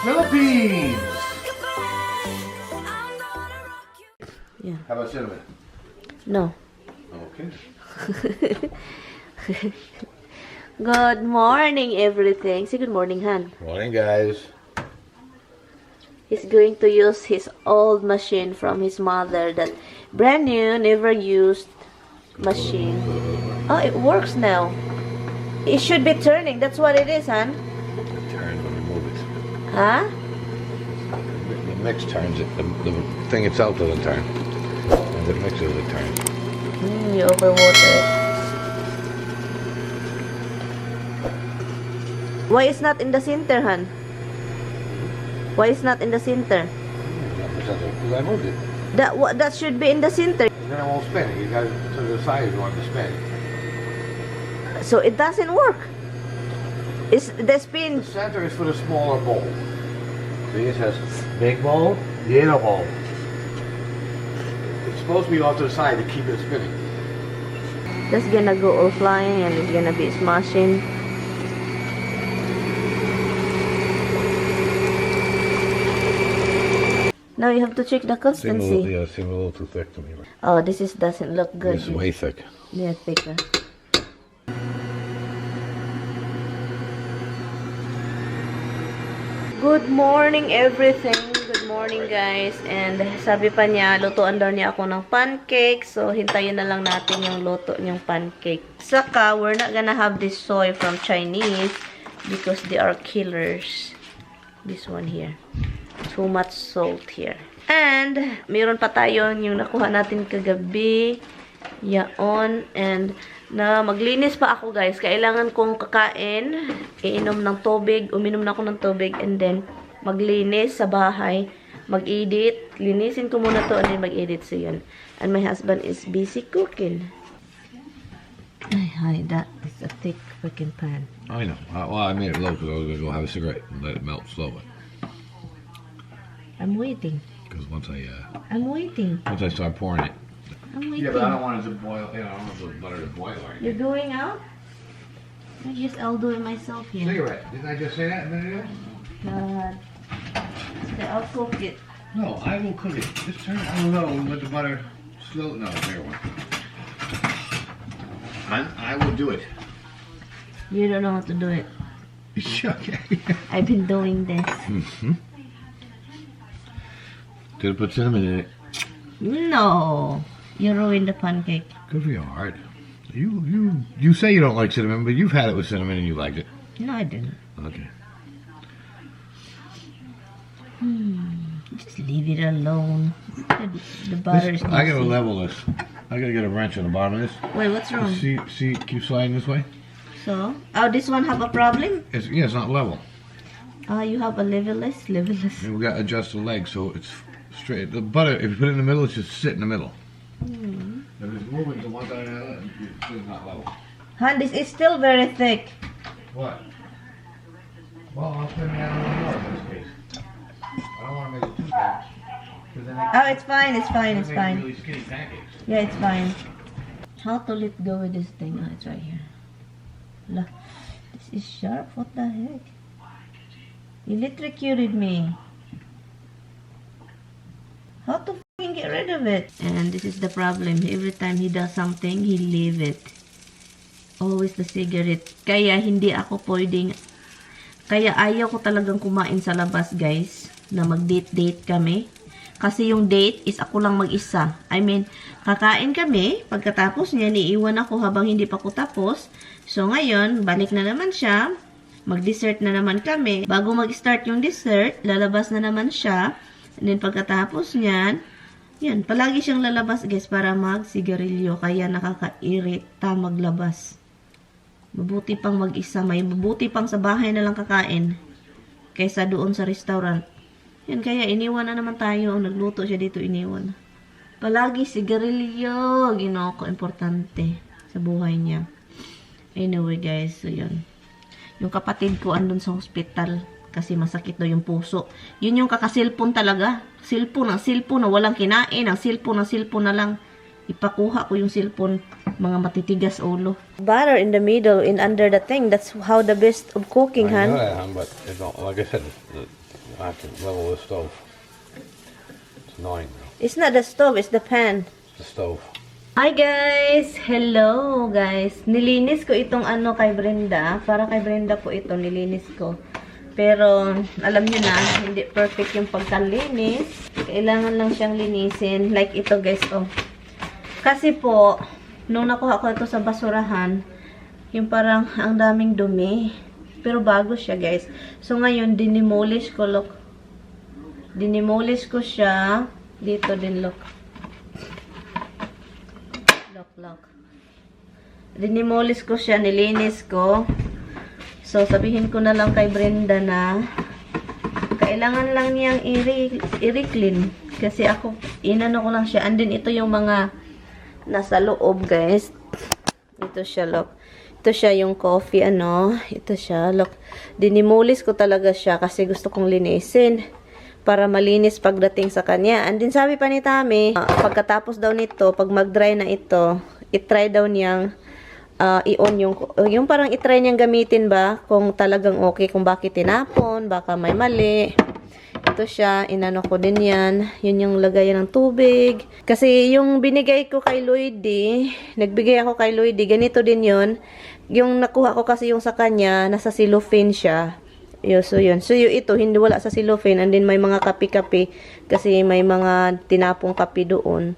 Philippines! Yeah. How about cinnamon? No. Okay. Good morning, everything. Say good morning, Han. Morning, guys. He's going to use his old machine from his mother, that brand new, never used machine. Oh, it works now. It should be turning. That's what it is, Han. Turn when we move it. Huh? The mix turns it. The thing itself doesn't turn. And the mixer it turns. You overwater it. Why is not in the center, Han? Why is not in the center? Because I moved it. That should be in the center. Then it won't spin. You got it to the side if you want it to spin. So it doesn't work. It's the spin. The center is for the smaller bowl. See, it says big bowl, little bowl. It's supposed to be off to the side to keep it spinning. That's gonna go all flying and it's gonna be smashing. Now you have to check the consistency. Yeah, it seems a little too thick to me. Oh, this doesn't look good. It's way thick. Yeah, thicker. Good morning, everything. Good morning, guys. And sabi pa niya, lutuan daw niya ako ng pancake. So, hintayin na lang natin yung luto niyang pancake. Saka, we're not gonna have this soy from Chinese because they are killers. This one here. Too much salt here. And, mayroon pa tayo yung nakuha natin kagabi. Yaon. And, na maglinis pa ako, guys. Kailangan kong kakain, iinom ng tubig, uminom na ako ng tubig, and then maglinis sa bahay, mag-edit. Linisin ko muna to, and then mag-edit. So, yun. And my husband is busy cooking. Ay, that is a thick freaking pan. I know. Well, I made it low because I was going to go have a cigarette and let it melt slowly. I'm waiting. Because once I start pouring it. I'm waiting. Yeah, but I don't want it to boil. You know, I don't want the butter to boil or anything. You're going out? I guess I'll do it myself here. Cigarette. Didn't I just say that a minute ago? God. Okay, I'll cook it. No, I will cook it. Just turn it on low and let the butter slow. No, there one. I will do it. You don't know how to do it. Okay. I've been doing this. Mm-hmm. Did it put cinnamon in it? No. You ruined the pancake. Good for your heart. You say you don't like cinnamon, but you've had it with cinnamon and you liked it. No, I didn't. Okay. Just leave it alone. The butter is I gotta messy. level this. I gotta get a wrench on the bottom of this. Wait, what's wrong? See, keep sliding this way. So? Oh, this one have a problem? It's not level. You have a leveless? And we gotta adjust the leg so it's straight. The butter, if you put it in the middle, it should sit in the middle. If it's moving to one side or the other, it's not level. Han, this is still very thick. What? Well, I'll trim it out a little more in this case. I don't want to make it too thick. Oh, it's fine, it's fine, it's fine. Really skinny pancakes. Yeah, it's fine. How to let go with this thing? Oh, it's right here. Look, this is sharp. What the heck? You electrocuted me. How to fucking get rid of it? And this is the problem. Every time he does something, he leave it. Always the cigarette. Kaya hindi ako pwedeng... Kaya ayaw ko talagang kumain sa labas, guys. Na mag-date-date kami. Kasi yung date is ako lang mag-isa. I mean, kakain kami. Pagkatapos niya, niiwan ako habang hindi pa ako tapos. So, ngayon, balik na naman siya. Mag-dessert na naman kami. Bago mag-start yung dessert, lalabas na naman siya. And then, pagkatapos niyan, yan, palagi siyang lalabas, guys, para mag-sigarilyo. Kaya nakaka-irita maglabas. Mabuti pang mag-isa. May mabuti pang sa bahay na lang kakain. Kaysa doon sa restaurant. Yan, kaya iniwan na naman tayo. Nagluto siya dito, iniwan. Palagi sigarilyo. Ginawa ko, importante sa buhay niya. Anyway, guys, so yan. Yung kapatid ko andun sa hospital. Kasi masakit daw yung puso. Yun yung kakasilpon talaga. Silpon na walang kinain. Ang silpon na lang. Ipakuha ko yung silpon. mga matitigas ulo. Butter in the middle, in under the thing. That's how the best of cooking, I know Han. that, hon, but it don't, like I said, I have to level the stove. It's annoying. It's not the stove, it's the pan. It's the stove. Hi guys! Hello guys! Nilinis ko itong ano kay Brenda. Para kay Brenda po ito, nilinis ko. Pero, alam niyo na, hindi perfect yung pagkalinis. Kailangan lang siyang linisin. Like ito guys, oh. Kasi po, nung nakuha ko ito sa basurahan, yung parang ang daming dumi. Pero bago siya guys. So ngayon, dinimolish ko, look. Dinimolish ko siya. Dito din, look. Look. Dinimolish ko siya, nilinis ko. So, sabihin ko na lang kay Brenda na kailangan lang niyang i-clean. Kasi ako, inano ko lang siya. And then, ito yung mga nasa loob, guys. Ito siya, look. Ito siya yung coffee, ano. Ito siya, look. Dinimolish ko talaga siya kasi gusto kong linisin. Para malinis pagdating sa kanya. And then, sabi pa ni Tami, pagkatapos daw nito, pag mag-dry na ito, itry daw niyang i-on yung parang itry niyang gamitin ba kung talagang okay, kung bakit tinapon, baka may mali. Ito siya, inano ko din yan. Yun yung lagayan ng tubig. Kasi yung binigay ko kay Lloydie, nagbigay ako kay Lloydie, ganito din yun. Yung nakuha ko kasi yung sa kanya, nasa cellophane siya. So yun. So yung ito, hindi wala sa cellophane. And then may mga kapi-kapi. Kasi may mga tinapong kapi doon.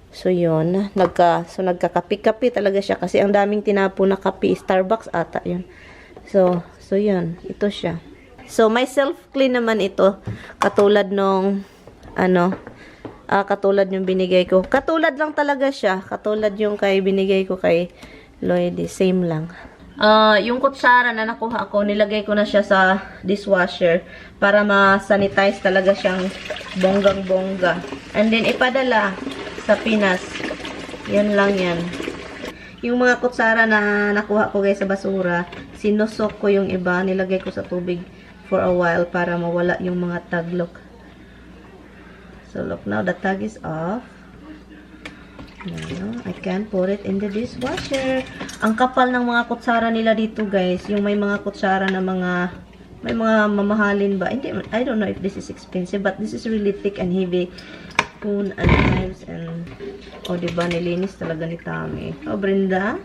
So yun, nagkakapi-kapi talaga siya kasi ang daming tinapo na kapi, Starbucks ata yun. So yun, ito siya. So may self-clean naman ito, katulad nung katulad yung binigay ko. Katulad lang talaga siya, katulad yung binigay ko kay Lloydie, same lang. Yung kutsara na nakuha ko, nilagay ko na siya sa dishwasher para ma-sanitize talaga siyang bonggang-bongga. And then ipadala sa Pinas. Yan lang yan. Yung mga kutsara na nakuha ko guys sa basura, sinusok ko yung iba, nilagay ko sa tubig for a while para mawala yung mga tag, look. So look, now the tag is off. Now, I can put it in the dishwasher. Ang kapal ng mga kutsara nila dito guys, yung may mga kutsara na may mga mamahalin ba? Hindi, I don't know if this is expensive, but this is really thick and heavy. Spoon and knives and diba, nilinis talaga ni Tami. Brenda,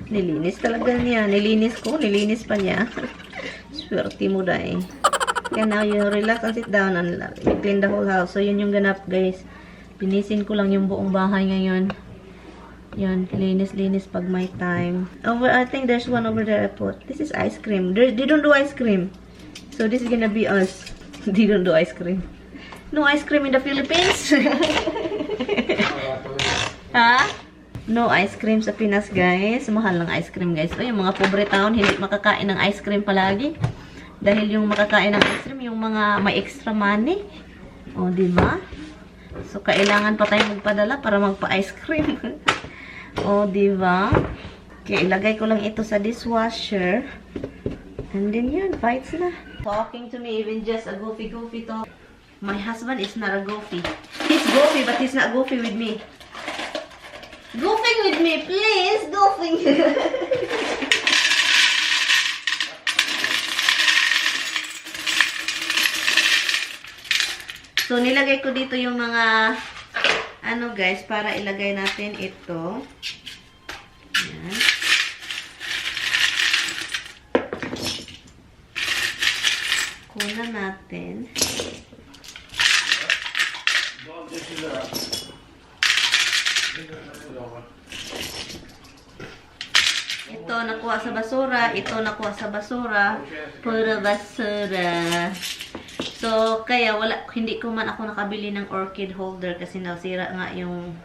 nilinis talaga niya. Nilinis ko, nilinis pa niya. Swerte mo dahil. Kaya now you relax and sit down and clean the whole house. So yun yung ganap guys. Linisin ko lang yung buong bahay ngayon. Yan, linis pag may time. I think there's one over there I put. This is ice cream. They don't do ice cream. So this is gonna be us. They don't do ice cream. No ice cream in the Philippines. Ha? No ice cream sa Pinas, guys. Mahal ng ice cream, guys. Yung mga pobre town, hindi makakain ng ice cream palagi. Dahil yung makakain ng ice cream, yung mga may extra money. Diba? So, kailangan pa tayo magpadala para magpa-ice cream. Diba? Kaya ilagay ko lang ito sa dishwasher. And then yun, fights na. Talking to me, even just a goofy talk. My husband is not a goofy. He's goofy, but he's not goofy with me. Goofing with me, please. Goofing. So, nilagay ko dito yung mga guys, para ilagay natin ito. Ayan. Kunan natin. Ito nakuha sa basura, ito nakuha sa basura, pura basura. So, kaya hindi ko man ako nakabili ng orchid holder kasi nasira nga yung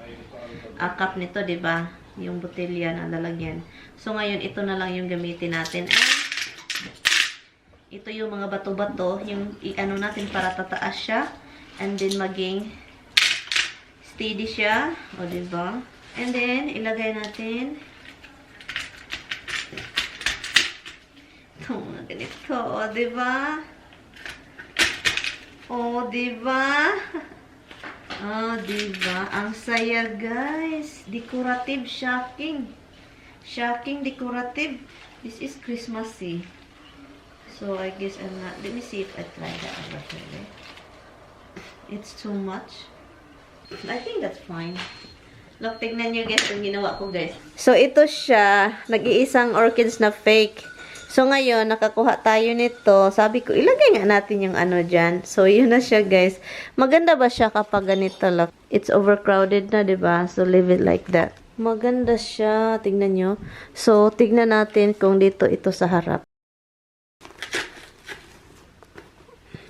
cup nito, 'di ba? Yung botelya na lalagyan. So, ngayon ito na lang yung gamitin natin. Ito yung mga bato-bato, yung i-ano natin para tataas siya and then maging steady siya, diba? And then, ilagay natin ito, mga ganito, diba? Diba? Oh, diba? Ang saya, guys. Decorative, shocking. Shocking, decorative. This is Christmassy. So, I guess I'm not... Let me see if I try that already. It's too much. I think that's fine. Look, tignan nyo guys yung ginawa ko, guys. So, ito siya. Nag-iisang orchids na fake. So, ngayon, nakakuha tayo nito. Sabi ko, ilagay nga natin yung ano dyan. So, yun na siya, guys. Maganda ba siya kapag ganito? Look, it's overcrowded na, diba? So, leave it like that. Maganda siya. Tignan nyo. So, tignan natin kung dito ito sa harap.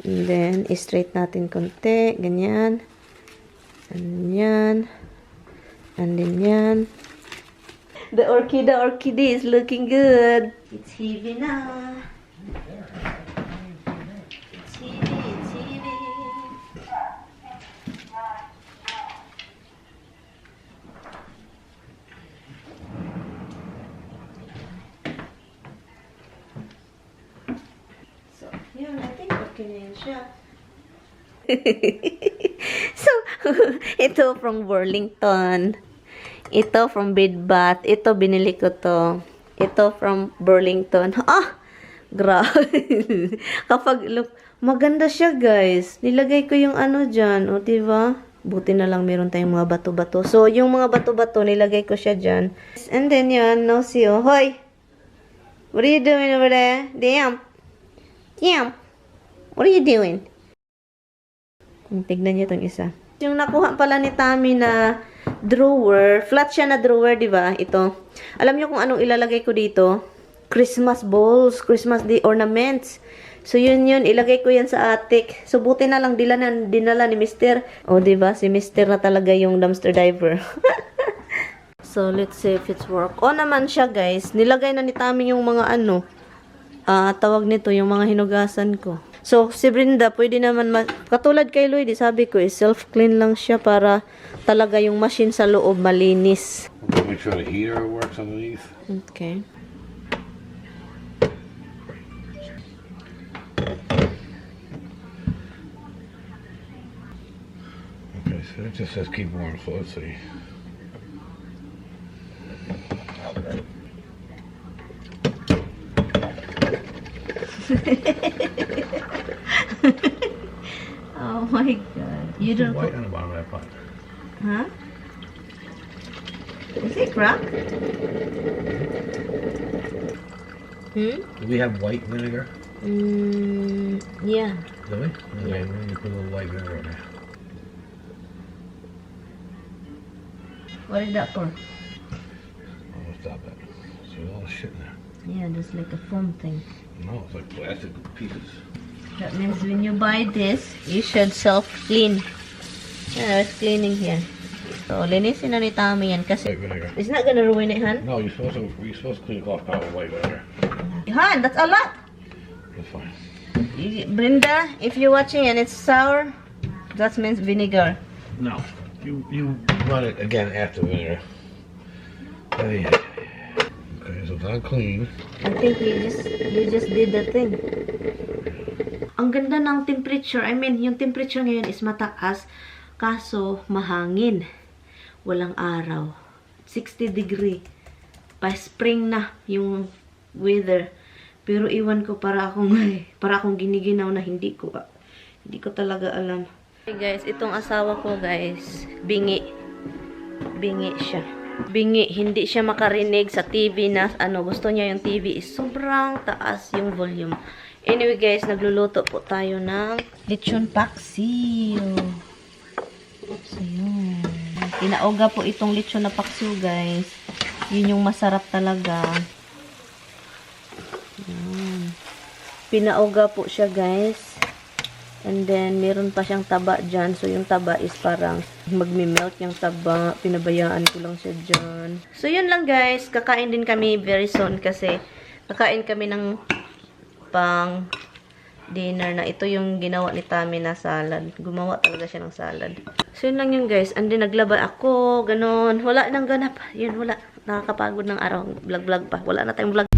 And then, straight natin konti. Ganyan. And yan. And then yan. The orchid is looking good. It's heavy na. It's heavy. So, yun, I think okay na yun siya. So, ito from Burlington. Ito from Bed Bath. Ito, binili ko to. Ito from Burlington. Ah! Grabe. Kapag, look, maganda siya, guys. Nilagay ko yung ano dyan. O, diba? Buti na lang meron tayong mga bato-bato. So, yung mga bato-bato, nilagay ko siya dyan. And then, yun, no, see, oh. Hoy! What are you doing over there? Damn! What are you doing? Tignan niyo itong isa. Yung nakuha pala ni Tami na drawer, flat siya na drawer, di ba? Ito. Alam niyo kung anong ilalagay ko dito? Christmas balls, Christmas day ornaments. So, yun, ilagay ko yan sa attic. So, buti na lang dinala ni Mr. O, di ba? Si Mr. na talaga yung dumpster diver. So, let's see if it's work. O naman siya, guys. Nilagay na ni Tami yung mga ano, tawag nito, yung mga hinugasan ko. So, si Brenda, pwede naman, katulad kay Lloyd, sabi ko, self-clean lang siya para talaga yung machine sa loob malinis. Make sure the heater works underneath. Okay. Okay, so it just says keep warm, so let's see. Oh my god. You don't white on the bottom of that pot. Huh? Is it cracked? Do we have white vinegar? Yeah. Do we? Okay, we need to put a little white vinegar in there. What is that for? Oh, stop it. So there's all the shit in there. Yeah, there's like a foam thing. No, it's like plastic pieces. That means when you buy this, you should self-clean. Yeah, it's cleaning here. So, linisin na ni Tami yan kasi White vinegar. it's not gonna ruin it, Han. No, you're supposed to clean it off with white vinegar. Han, that's a lot. That's fine. Brenda, if you're watching and it's sour, that means vinegar. No, you run it again after vinegar. Okay, so it's not clean. I think you just did the thing. Ang ganda ng temperature. I mean, yung temperature ngayon is mataas. Kaso, mahangin. Walang araw. 60 degree. Pa-spring na yung weather. Pero iwan ko para akong giniginaw na hindi ko talaga alam. Okay guys, itong asawa ko guys, bingi siya. Bingi, hindi siya makarinig sa TV na ano, gusto niya yung TV is sobrang taas yung volume. Anyway guys, nagluluto po tayo ng lechon paksiw. So yun. Pinaoga po itong lechon na paksiw guys. Yun yung masarap talaga. Yan. Pinaoga po siya guys. And then, meron pa siyang taba dyan. So, yung taba is parang magmi-melt yung taba. Pinabayaan ko lang siya dyan. So, yun lang guys. Kakain din kami very soon kasi kakain kami ng pang dinner na ito yung ginawa ni Tami na salad. Gumawa talaga siya ng salad. So, yun lang yun guys. And then, naglaba ako. Ganon. Wala nang ganap. Yun, wala. Nakakapagod ng araw. Vlog-vlog pa. Wala na tayong vlog.